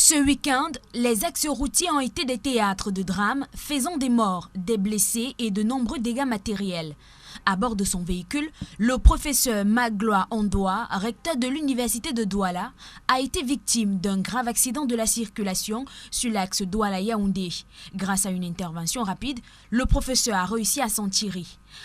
Ce week-end, les axes routiers ont été des théâtres de drames, faisant des morts, des blessés et de nombreux dégâts matériels. À bord de son véhicule, le professeur Magloire Ondoa, recteur de l'université de Douala, a été victime d'un grave accident de la circulation sur l'axe Douala-Yaoundé. Grâce à une intervention rapide, le professeur a réussi à s'en tirer.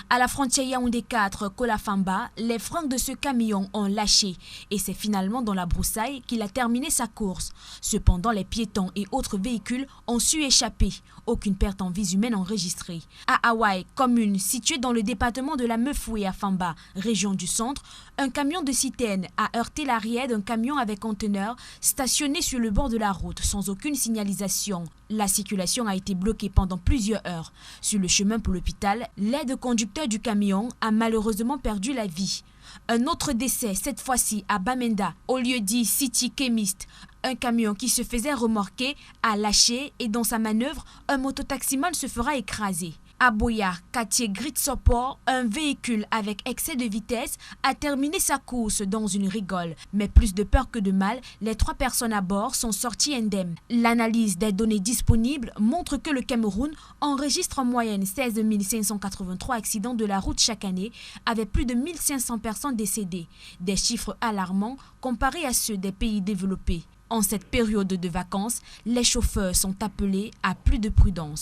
À la frontière Yaoundé 4, Kolafamba, les freins de ce camion ont lâché et c'est finalement dans la broussaille qu'il a terminé sa course. Cependant, les piétons et autres véhicules ont su échapper. Aucune perte en vies humaines enregistrée. À Hawaï, commune située dans le département de la Meufoué à Famba, région du centre, un camion de citerne a heurté l'arrière d'un camion avec conteneur stationné sur le bord de la route sans aucune signalisation. La circulation a été bloquée pendant plusieurs heures. Sur le chemin pour l'hôpital, l'aide-conducteur du camion a malheureusement perdu la vie. Un autre décès, cette fois-ci à Bamenda, au lieu-dit City Chemist. Un camion qui se faisait remorquer a lâché et dans sa manœuvre, un mototaximan se fera écraser. À Boyar, quartier Gritsopor, un véhicule avec excès de vitesse a terminé sa course dans une rigole. Mais plus de peur que de mal, les 3 personnes à bord sont sorties indemnes. L'analyse des données disponibles montre que le Cameroun enregistre en moyenne 16 583 accidents de la route chaque année, avec plus de 1500 personnes décédées. Des chiffres alarmants comparés à ceux des pays développés. En cette période de vacances, les chauffeurs sont appelés à plus de prudence.